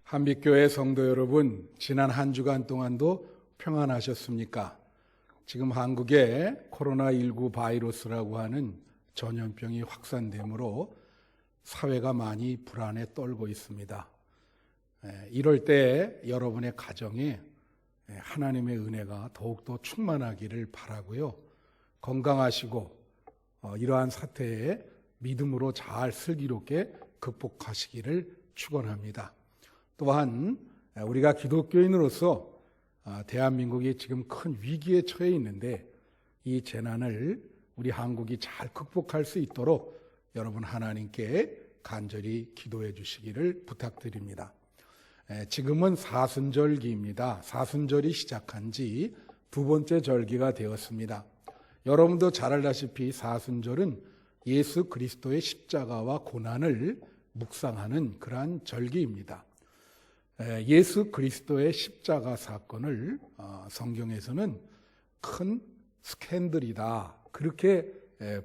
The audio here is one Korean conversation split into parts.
한빛교회 성도 여러분, 지난 한 주간 동안도 평안하셨습니까? 지금 한국에 코로나19 바이러스라고 하는 전염병이 확산되므로 사회가 많이 불안에 떨고 있습니다. 이럴 때 여러분의 가정에 하나님의 은혜가 더욱더 충만하기를 바라고요. 건강하시고 이러한 사태에 믿음으로 잘 슬기롭게 극복하시기를 축원합니다. 또한 우리가 기독교인으로서 대한민국이 지금 큰 위기에 처해 있는데 이 재난을 우리 한국이 잘 극복할 수 있도록 여러분 하나님께 간절히 기도해 주시기를 부탁드립니다. 지금은 사순절기입니다. 사순절이 시작한 지 두 번째 절기가 되었습니다. 여러분도 잘 알다시피 사순절은 예수 그리스도의 십자가와 고난을 묵상하는 그러한 절기입니다. 예수 그리스도의 십자가 사건을 성경에서는 큰 스캔들이다 그렇게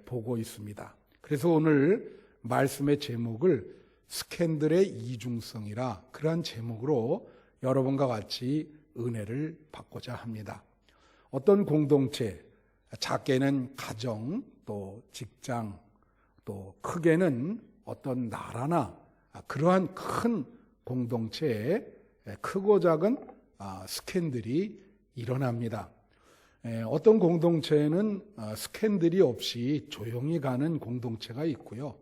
보고 있습니다. 그래서 오늘 말씀의 제목을 스캔들의 이중성이라 그러한 제목으로 여러분과 같이 은혜를 받고자 합니다. 어떤 공동체, 작게는 가정, 또 직장, 또 크게는 어떤 나라나 그러한 큰 공동체에 크고 작은 스캔들이 일어납니다. 어떤 공동체에는 스캔들이 없이 조용히 가는 공동체가 있고요.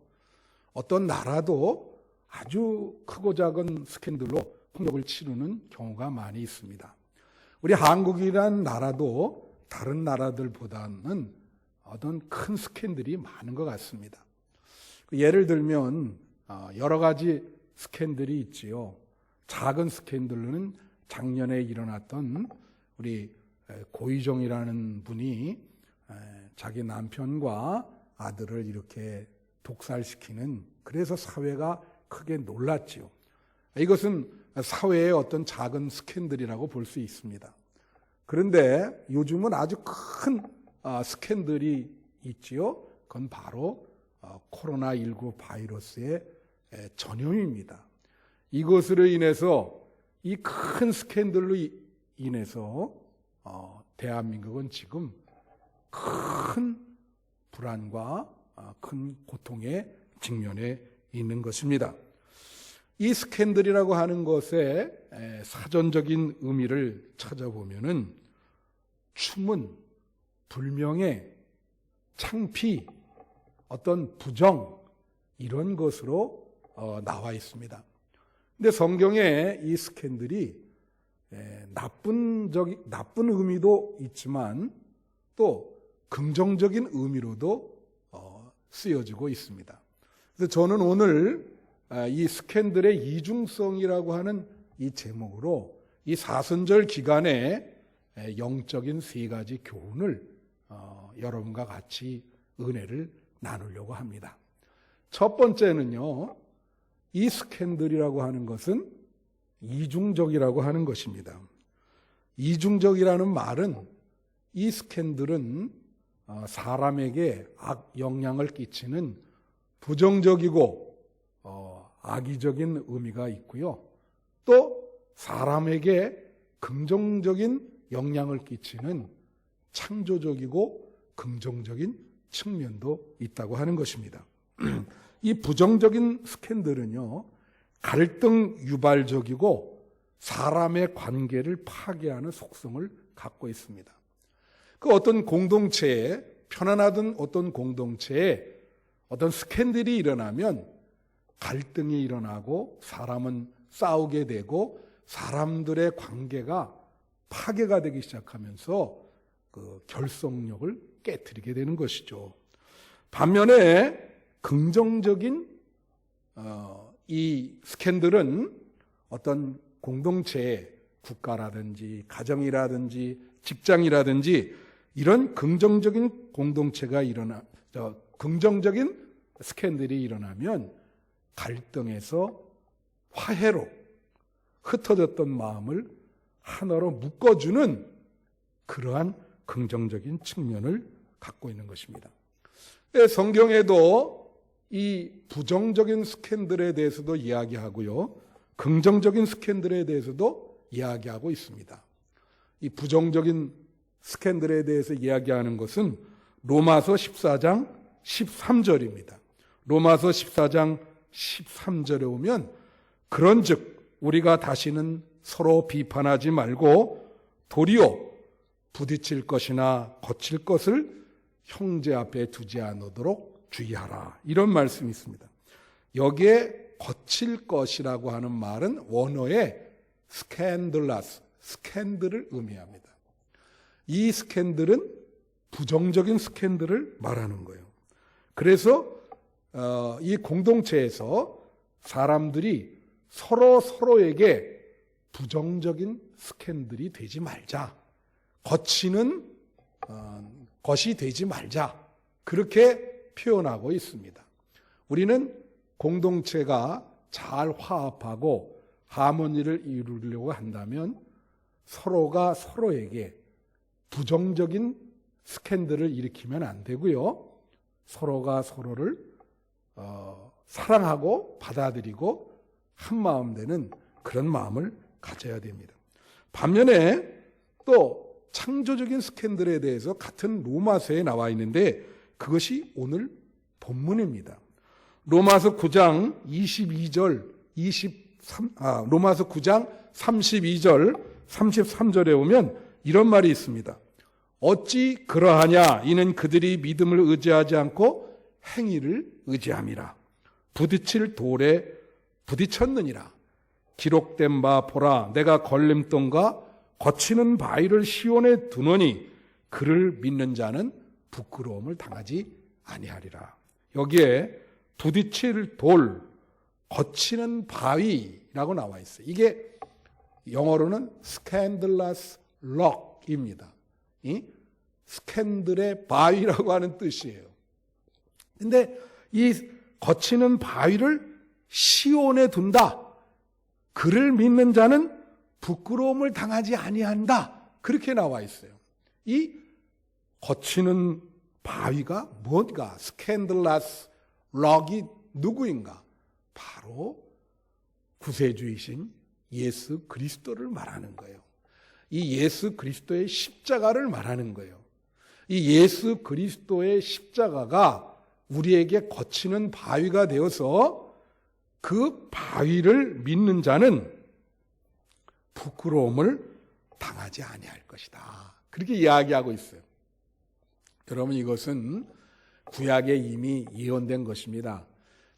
어떤 나라도 아주 크고 작은 스캔들로 폭력을 치르는 경우가 많이 있습니다. 우리 한국이란 나라도 다른 나라들보다는 어떤 큰 스캔들이 많은 것 같습니다. 예를 들면 여러 가지 스캔들이 있지요. 작은 스캔들로는 작년에 일어났던 우리 고희정이라는 분이 자기 남편과 아들을 이렇게 독살시키는, 그래서 사회가 크게 놀랐지요. 이것은 사회의 어떤 작은 스캔들이라고 볼 수 있습니다. 그런데 요즘은 아주 큰 스캔들이 있지요. 그건 바로 코로나19 바이러스의 전염입니다. 이것으로 인해서 이 큰 스캔들로 인해서 대한민국은 지금 큰 불안과 큰 고통에 직면해 있는 것입니다. 이 스캔들이라고 하는 것의 사전적인 의미를 찾아보면은 추문, 불명예, 창피, 어떤 부정 이런 것으로 나와 있습니다. 근데 성경에 이 스캔들이 나쁜 의미도 있지만 또 긍정적인 의미로도 쓰여지고 있습니다. 그래서 저는 오늘 이 스캔들의 이중성이라고 하는 이 제목으로 이 사순절 기간에 영적인 세 가지 교훈을 여러분과 같이 은혜를 나누려고 합니다. 첫 번째는요, 이 스캔들이라고 하는 것은 이중적이라고 하는 것입니다. 이중적이라는 말은 이 스캔들은 사람에게 악영향을 끼치는 부정적이고 악의적인 의미가 있고요. 또 사람에게 긍정적인 영향을 끼치는 창조적이고 긍정적인 측면도 있다고 하는 것입니다. 이 부정적인 스캔들은요, 갈등 유발적이고 사람의 관계를 파괴하는 속성을 갖고 있습니다. 그 어떤 공동체에, 편안하던 어떤 공동체에 어떤 스캔들이 일어나면 갈등이 일어나고 사람은 싸우게 되고 사람들의 관계가 파괴가 되기 시작하면서 그 결속력을 깨트리게 되는 것이죠. 반면에 긍정적인 이 스캔들은 어떤 공동체, 국가라든지 가정이라든지 직장이라든지 이런 긍정적인 공동체가 긍정적인 스캔들이 일어나면 갈등에서 화해로 흩어졌던 마음을 하나로 묶어주는 그러한 긍정적인 측면을 갖고 있는 것입니다. 성경에도 이 부정적인 스캔들에 대해서도 이야기하고요, 긍정적인 스캔들에 대해서도 이야기하고 있습니다. 이 부정적인 스캔들에 대해서 이야기하는 것은 로마서 14장 13절입니다. 로마서 14장 13절에 오면 그런즉 우리가 다시는 서로 비판하지 말고 도리어 부딪힐 것이나 거칠 것을 형제 앞에 두지 않도록 주의하라. 이런 말씀이 있습니다. 여기에 거칠 것이라고 하는 말은 원어의 스캔들라스, 스캔들을 의미합니다. 이 스캔들은 부정적인 스캔들을 말하는 거예요. 그래서 이 공동체에서 사람들이 서로에게 부정적인 스캔들이 되지 말자. 거치는 것이 되지 말자. 그렇게 표현하고 있습니다. 우리는 공동체가 잘 화합하고 하모니를 이루려고 한다면 서로가 서로에게 부정적인 스캔들을 일으키면 안 되고요. 서로가 서로를 사랑하고 받아들이고 한마음 되는 그런 마음을 가져야 됩니다. 반면에 또 창조적인 스캔들에 대해서 같은 로마서에 나와 있는데 그것이 오늘 본문입니다. 로마서 9장 22절, 로마서 9장 32절, 33절에 오면 이런 말이 있습니다. 어찌 그러하냐? 이는 그들이 믿음을 의지하지 않고 행위를 의지함이라. 부딪힐 돌에 부딪혔느니라. 기록된 바 보라, 내가 걸림돌과 거치는 바위를 시온에 두노니 그를 믿는 자는 부끄러움을 당하지 아니하리라. 여기에 부딪힐 돌, 거치는 바위라고 나와 있어요. 이게 영어로는 scandalous rock입니다. 이 스캔들의 바위라고 하는 뜻이에요. 근데 이 거치는 바위를 시온에 둔다. 그를 믿는 자는 부끄러움을 당하지 아니한다. 그렇게 나와 있어요. 이 거치는 바위가 뭔가, 스캔들라스 럭이 누구인가? 바로 구세주이신 예수 그리스도를 말하는 거예요. 이 예수 그리스도의 십자가를 말하는 거예요. 이 예수 그리스도의 십자가가 우리에게 거치는 바위가 되어서 그 바위를 믿는 자는 부끄러움을 당하지 아니할 것이다. 그렇게 이야기하고 있어요. 여러분, 이것은 구약에 이미 예언된 것입니다.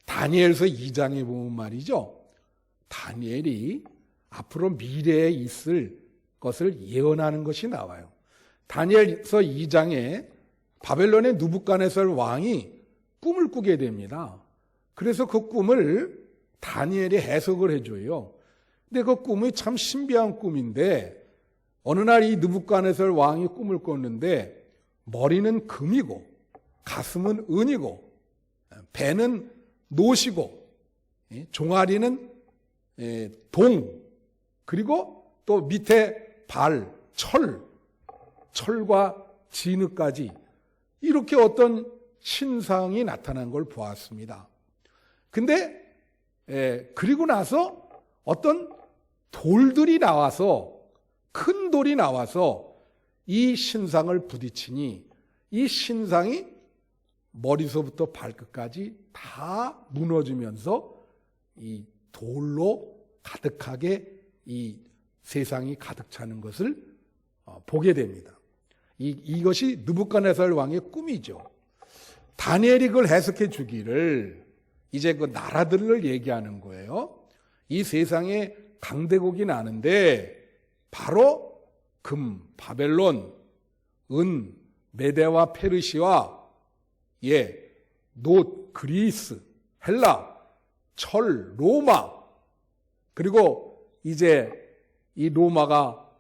다니엘서 2장에 보면 말이죠. 다니엘이 앞으로 미래에 있을 것을 예언하는 것이 나와요. 다니엘서 2장에 바벨론의 느부갓네살 왕이 꿈을 꾸게 됩니다. 그래서 그 꿈을 다니엘이 해석을 해줘요. 근데 그 꿈이 참 신비한 꿈인데 어느 날 이 느부갓네살 왕이 꿈을 꿨는데 머리는 금이고 가슴은 은이고 배는 노시고 종아리는 동, 그리고 또 밑에 발, 철과 진흙까지 이렇게 어떤 신상이 나타난 걸 보았습니다. 근데 그리고 나서 어떤 돌들이 나와서, 큰 돌이 나와서 이 신상을 부딪히니 이 신상이 머리서부터 발끝까지 다 무너지면서 이 돌로 가득하게 이 세상이 가득 차는 것을 보게 됩니다. 이것이 느부갓네살 왕의 꿈이죠. 다니엘이 그걸 해석해 주기를 이제 그 나라들을 얘기하는 거예요. 이 세상에 강대국이 나는데 바로 금, 바벨론, 은, 메데와 페르시와 놋, 그리스, 헬라, 철, 로마, 그리고 이제 이 로마가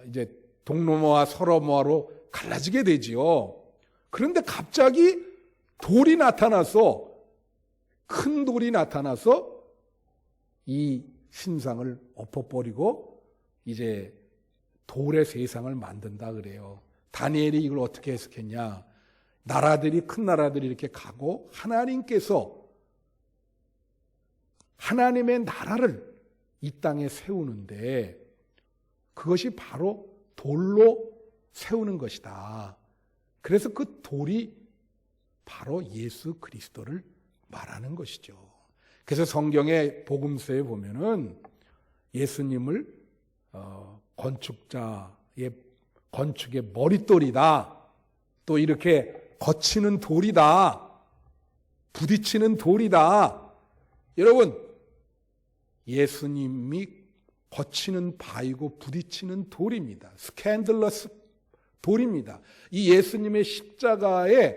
이제 동로마와 서로마로 갈라지게 되지요. 그런데 갑자기 돌이 나타나서, 큰 돌이 나타나서 이 신상을 엎어버리고 이제 돌의 세상을 만든다 그래요. 다니엘이 이걸 어떻게 해석했냐? 나라들이, 큰 나라들이 이렇게 가고 하나님께서 하나님의 나라를 이 땅에 세우는데 그것이 바로 돌로 세우는 것이다. 그래서 그 돌이 바로 예수 그리스도를 말하는 것이죠. 그래서 성경의 복음서에 보면은 예수님을 건축의 머릿돌이다. 또 이렇게 거치는 돌이다. 부딪히는 돌이다. 여러분, 예수님이 거치는 바이고 부딪히는 돌입니다. 스캔들러스 돌입니다. 이 예수님의 십자가에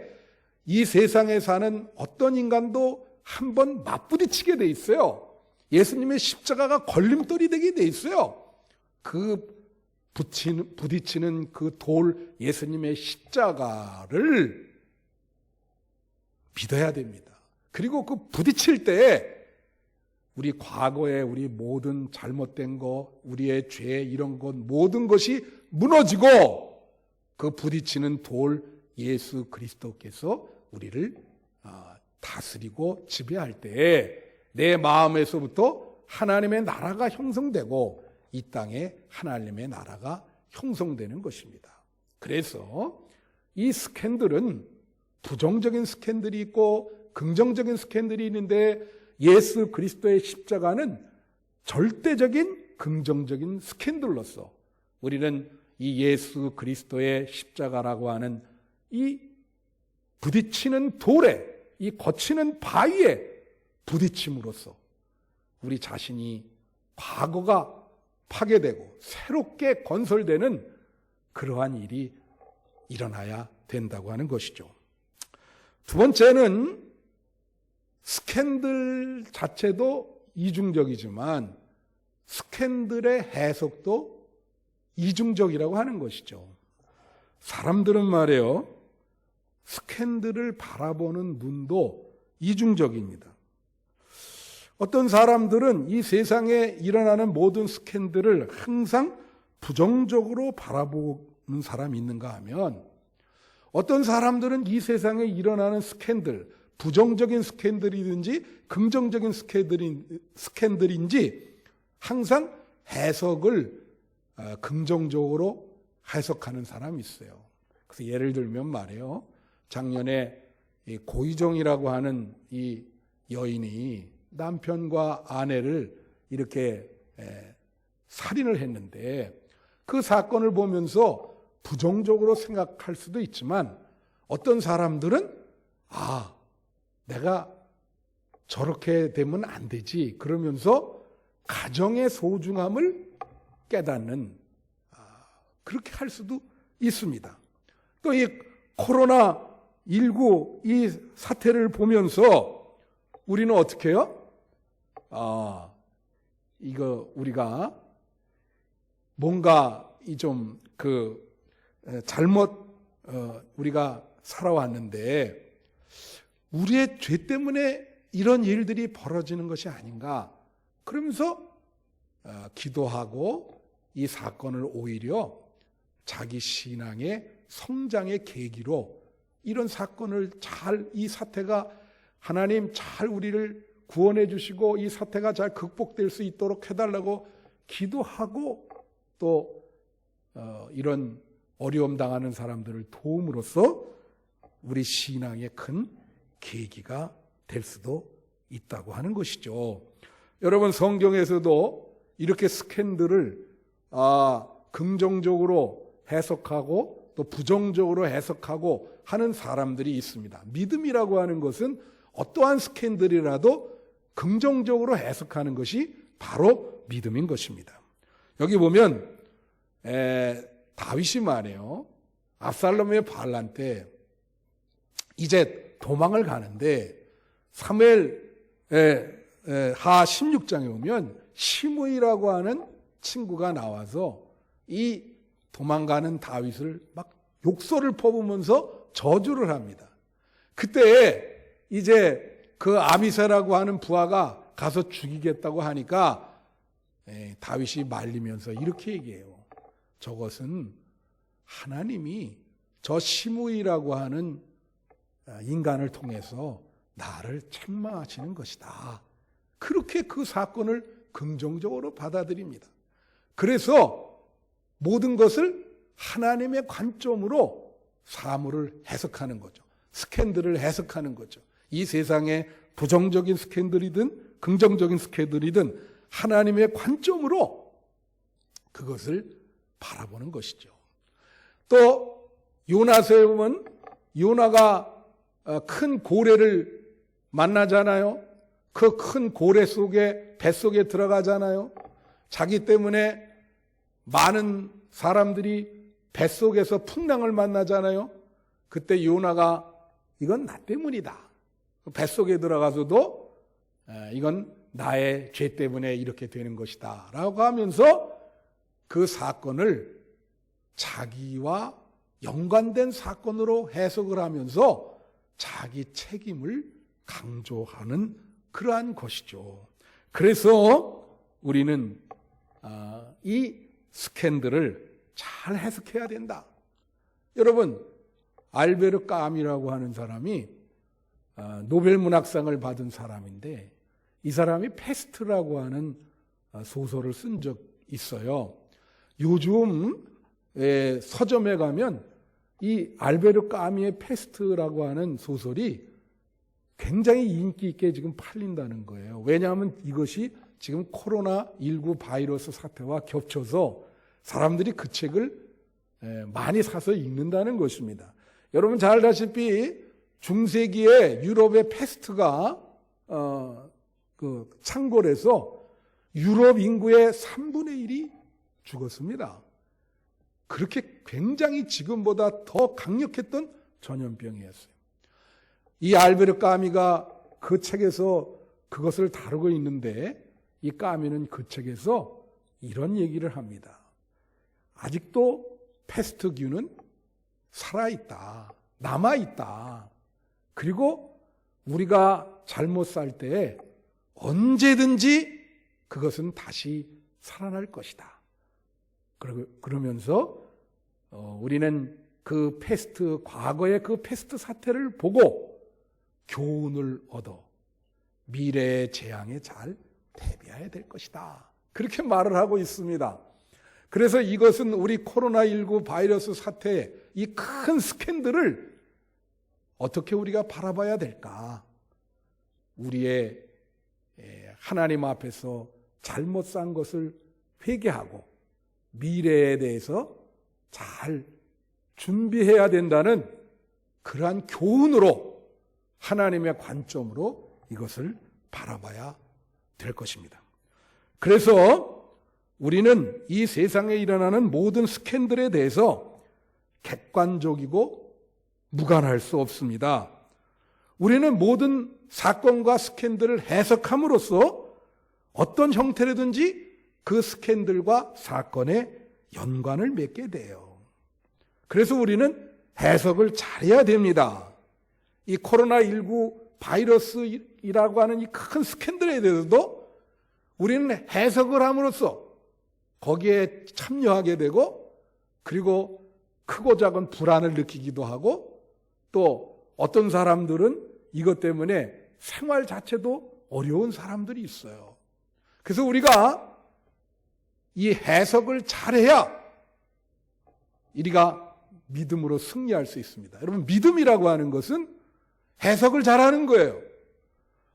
이 세상에 사는 어떤 인간도 한번 맞부딪히게 돼 있어요. 예수님의 십자가가 걸림돌이 되게 돼 있어요. 그 부딪히는 그 돌 예수님의 십자가를 믿어야 됩니다. 그리고 그 부딪힐 때 우리 과거에 우리 모든 잘못된 거, 우리의 죄 이런 것 모든 것이 무너지고 그 부딪히는 돌 예수 그리스도께서 우리를 다스리고 지배할 때 내 마음에서부터 하나님의 나라가 형성되고 이 땅에 하나님의 나라가 형성되는 것입니다. 그래서 이 스캔들은 부정적인 스캔들이 있고 긍정적인 스캔들이 있는데 예수 그리스도의 십자가는 절대적인 긍정적인 스캔들로서 우리는 이 예수 그리스도의 십자가라고 하는 이 부딪히는 돌에 이 거치는 바위에 부딪힘으로써 우리 자신이 과거가 파괴되고 새롭게 건설되는 그러한 일이 일어나야 된다고 하는 것이죠. 두 번째는 스캔들 자체도 이중적이지만 스캔들의 해석도 이중적이라고 하는 것이죠. 사람들은 말이에요, 스캔들을 바라보는 눈도 이중적입니다. 어떤 사람들은 이 세상에 일어나는 모든 스캔들을 항상 부정적으로 바라보는 사람이 있는가 하면 어떤 사람들은 이 세상에 일어나는 스캔들, 부정적인 스캔들이든지 긍정적인 스캔들인지 항상 해석을 긍정적으로 해석하는 사람이 있어요. 그래서 예를 들면 말이에요. 작년에 고희정이라고 하는 이 여인이 남편과 아내를 이렇게 살인을 했는데 그 사건을 보면서 부정적으로 생각할 수도 있지만 어떤 사람들은 내가 저렇게 되면 안 되지 그러면서 가정의 소중함을 깨닫는 그렇게 할 수도 있습니다. 또 이 코로나19 이 사태를 보면서 우리는 어떻게 해요? 이거 우리가 뭔가 잘못 우리가 살아왔는데 우리의 죄 때문에 이런 일들이 벌어지는 것이 아닌가 그러면서 기도하고 이 사건을 오히려 자기 신앙의 성장의 계기로 이런 사건을 이 사태가 하나님 잘 우리를 구원해 주시고 이 사태가 잘 극복될 수 있도록 해달라고 기도하고 또 이런 어려움 당하는 사람들을 도움으로써 우리 신앙의 큰 계기가 될 수도 있다고 하는 것이죠. 여러분 성경에서도 이렇게 스캔들을 긍정적으로 해석하고 또 부정적으로 해석하고 하는 사람들이 있습니다. 믿음이라고 하는 것은 어떠한 스캔들이라도 긍정적으로 해석하는 것이 바로 믿음인 것입니다. 여기 보면 다윗이 말해요. 압살롬의 반란 때 이제 도망을 가는데 사무엘 하 16장에 보면 시므이라고 하는 친구가 나와서 이 도망가는 다윗을 막 욕설을 퍼부으면서 저주를 합니다. 그때 이제 그 아비새라고 하는 부하가 가서 죽이겠다고 하니까 다윗이 말리면서 이렇게 얘기해요. 저것은 하나님이 저 시므이라고 하는 인간을 통해서 나를 책망하시는 것이다. 그렇게 그 사건을 긍정적으로 받아들입니다. 그래서 모든 것을 하나님의 관점으로 사물을 해석하는 거죠. 스캔들을 해석하는 거죠. 이 세상에 부정적인 스캔들이든 긍정적인 스캔들이든 하나님의 관점으로 그것을 바라보는 것이죠. 또 요나서에 보면 요나가 큰 고래를 만나잖아요. 그 큰 고래 속에 뱃속에 들어가잖아요. 자기 때문에 많은 사람들이 뱃속에서 풍랑을 만나잖아요. 그때 요나가 이건 나 때문이다. 뱃속에 들어가서도 이건 나의 죄 때문에 이렇게 되는 것이다 라고 하면서 그 사건을 자기와 연관된 사건으로 해석을 하면서 자기 책임을 강조하는 그러한 것이죠. 그래서 우리는 이 스캔들을 잘 해석해야 된다. 여러분, 알베르 까뮈라고 하는 사람이 노벨 문학상을 받은 사람인데 이 사람이 패스트라고 하는 소설을 쓴 적 있어요. 요즘 서점에 가면 이 알베르 까뮈의 패스트라고 하는 소설이 굉장히 인기 있게 지금 팔린다는 거예요. 왜냐하면 이것이 지금 코로나19 바이러스 사태와 겹쳐서 사람들이 그 책을 많이 사서 읽는다는 것입니다. 여러분 잘 알다시피 중세기에 유럽의 패스트가 창궐해서 유럽 인구의 3분의 1이 죽었습니다. 그렇게 굉장히 지금보다 더 강력했던 전염병이었어요. 이 알베르 까뮈가 그 책에서 그것을 다루고 있는데 이 까뮈는 그 책에서 이런 얘기를 합니다. 아직도 패스트균은 살아있다. 남아있다. 그리고 우리가 잘못 살 때 언제든지 그것은 다시 살아날 것이다. 그러면서 우리는 그 패스트, 과거의 그 패스트 사태를 보고 교훈을 얻어 미래의 재앙에 잘 대비해야 될 것이다. 그렇게 말을 하고 있습니다. 그래서 이것은 우리 코로나19 바이러스 사태의 이 큰 스캔들을 어떻게 우리가 바라봐야 될까? 우리의 하나님 앞에서 잘못 산 것을 회개하고 미래에 대해서 잘 준비해야 된다는 그러한 교훈으로 하나님의 관점으로 이것을 바라봐야 될 것입니다. 그래서 우리는 이 세상에 일어나는 모든 스캔들에 대해서 객관적이고 무관할 수 없습니다. 우리는 모든 사건과 스캔들을 해석함으로써 어떤 형태로든지 그 스캔들과 사건에 연관을 맺게 돼요. 그래서 우리는 해석을 잘해야 됩니다. 이 코로나19 바이러스라고 하는 이 큰 스캔들에 대해서도 우리는 해석을 함으로써 거기에 참여하게 되고 그리고 크고 작은 불안을 느끼기도 하고 또 어떤 사람들은 이것 때문에 생활 자체도 어려운 사람들이 있어요. 그래서 우리가 이 해석을 잘해야 우리가 믿음으로 승리할 수 있습니다. 여러분, 믿음이라고 하는 것은 해석을 잘하는 거예요.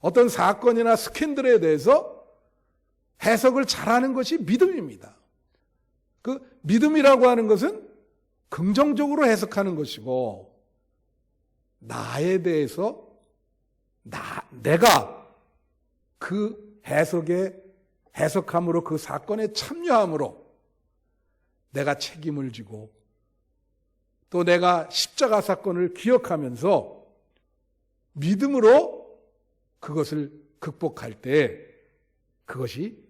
어떤 사건이나 스캔들에 대해서 해석을 잘하는 것이 믿음입니다. 그 믿음이라고 하는 것은 긍정적으로 해석하는 것이고 나에 대해서 내가 그 해석함으로 그 사건에 참여함으로 내가 책임을 지고 또 내가 십자가 사건을 기억하면서 믿음으로 그것을 극복할 때 그것이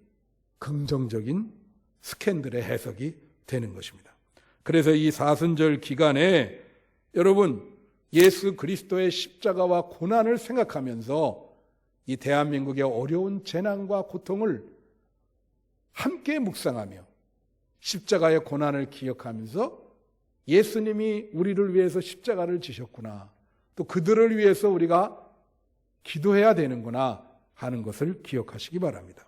긍정적인 스캔들의 해석이 되는 것입니다. 그래서 이 사순절 기간에 여러분 예수 그리스도의 십자가와 고난을 생각하면서 이 대한민국의 어려운 재난과 고통을 함께 묵상하며 십자가의 고난을 기억하면서 예수님이 우리를 위해서 십자가를 지셨구나. 또 그들을 위해서 우리가 기도해야 되는구나 하는 것을 기억하시기 바랍니다.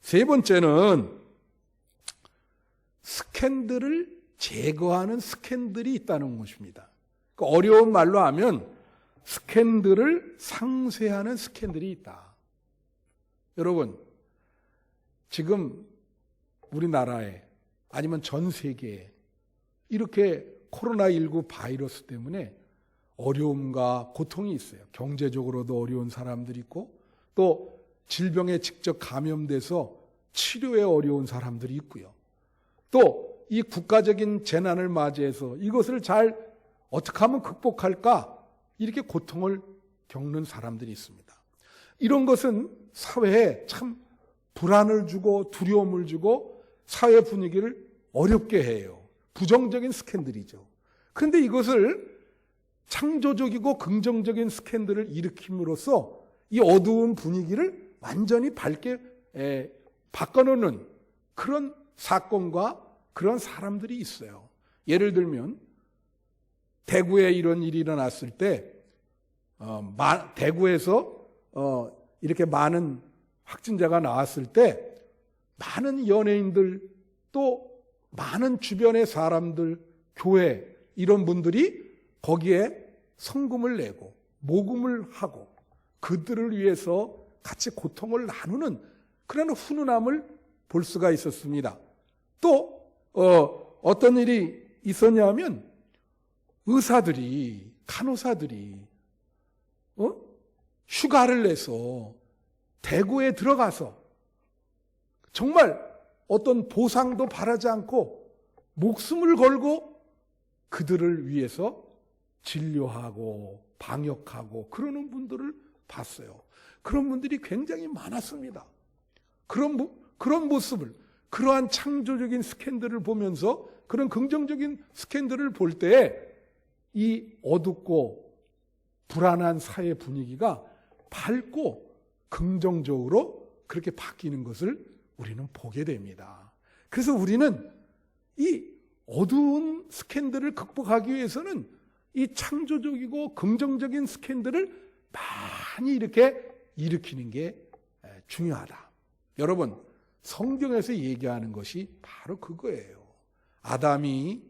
세 번째는 스캔들을 제거하는 스캔들이 있다는 것입니다. 어려운 말로 하면 스캔들을 상쇄하는 스캔들이 있다. 여러분, 지금 우리나라에 아니면 전 세계에 이렇게 코로나19 바이러스 때문에 어려움과 고통이 있어요. 경제적으로도 어려운 사람들이 있고 또 질병에 직접 감염돼서 치료에 어려운 사람들이 있고요. 또 이 국가적인 재난을 맞이해서 이것을 잘 어떻게 하면 극복할까? 이렇게 고통을 겪는 사람들이 있습니다. 이런 것은 사회에 참 불안을 주고 두려움을 주고 사회 분위기를 어렵게 해요. 부정적인 스캔들이죠. 그런데 이것을 창조적이고 긍정적인 스캔들을 일으킴으로써 이 어두운 분위기를 완전히 밝게 바꿔놓는 그런 사건과 그런 사람들이 있어요. 예를 들면 대구에 이런 일이 일어났을 때 대구에서 이렇게 많은 확진자가 나왔을 때 많은 연예인들 또 많은 주변의 사람들, 교회 이런 분들이 거기에 성금을 내고 모금을 하고 그들을 위해서 같이 고통을 나누는 그런 훈훈함을 볼 수가 있었습니다. 또 어떤 일이 있었냐면 의사들이 간호사들이 휴가를 내서 대구에 들어가서 정말 어떤 보상도 바라지 않고 목숨을 걸고 그들을 위해서 진료하고 방역하고 그러는 분들을 봤어요. 그런 분들이 굉장히 많았습니다. 그런 모습을, 그러한 창조적인 스캔들을 보면서 그런 긍정적인 스캔들을 볼 때 이 어둡고 불안한 사회 분위기가 밝고 긍정적으로 그렇게 바뀌는 것을 우리는 보게 됩니다. 그래서 우리는 이 어두운 스캔들을 극복하기 위해서는 이 창조적이고 긍정적인 스캔들을 많이 이렇게 일으키는 게 중요하다. 여러분, 성경에서 얘기하는 것이 바로 그거예요. 아담이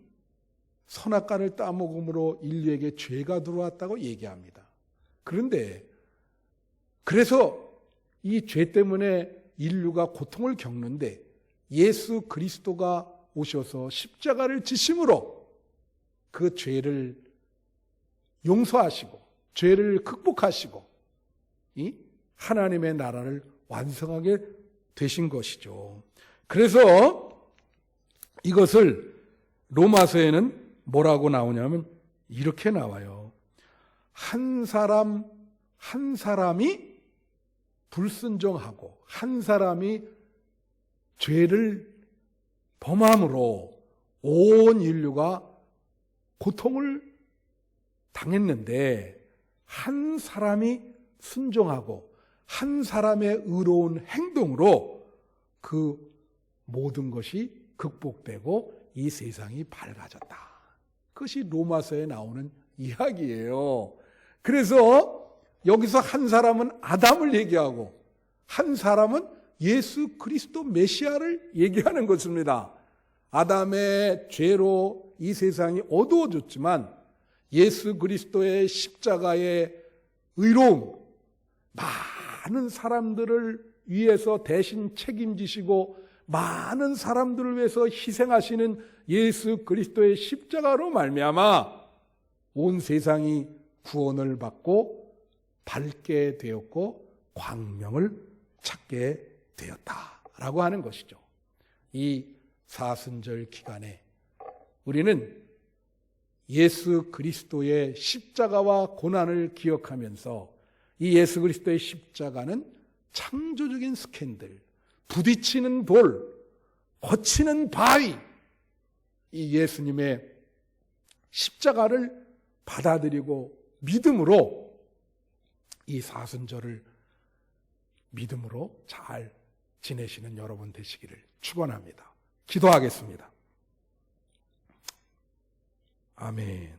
선악과를 따먹음으로 인류에게 죄가 들어왔다고 얘기합니다. 그런데 그래서 이 죄 때문에 인류가 고통을 겪는데 예수 그리스도가 오셔서 십자가를 지심으로 그 죄를 용서하시고 죄를 극복하시고 이 하나님의 나라를 완성하게 되신 것이죠. 그래서 이것을 로마서에는 뭐라고 나오냐면 이렇게 나와요. 한 사람이 불순종하고 한 사람이 죄를 범함으로 온 인류가 고통을 당했는데 한 사람이 순종하고 한 사람의 의로운 행동으로 그 모든 것이 극복되고 이 세상이 밝아졌다. 그것이 로마서에 나오는 이야기예요. 그래서 여기서 한 사람은 아담을 얘기하고 한 사람은 예수 그리스도 메시아를 얘기하는 것입니다. 아담의 죄로 이 세상이 어두워졌지만 예수 그리스도의 십자가의 의로움, 많은 사람들을 위해서 대신 책임지시고 많은 사람들을 위해서 희생하시는 예수 그리스도의 십자가로 말미암아 온 세상이 구원을 받고 밝게 되었고 광명을 찾게 되었다라고 하는 것이죠. 이 사순절 기간에 우리는 예수 그리스도의 십자가와 고난을 기억하면서 이 예수 그리스도의 십자가는 창조적인 스캔들, 부딪히는 돌, 거치는 바위, 이 예수님의 십자가를 받아들이고 믿음으로 이 사순절을 믿음으로 잘 지내시는 여러분 되시기를 축원합니다. 기도하겠습니다. 아멘.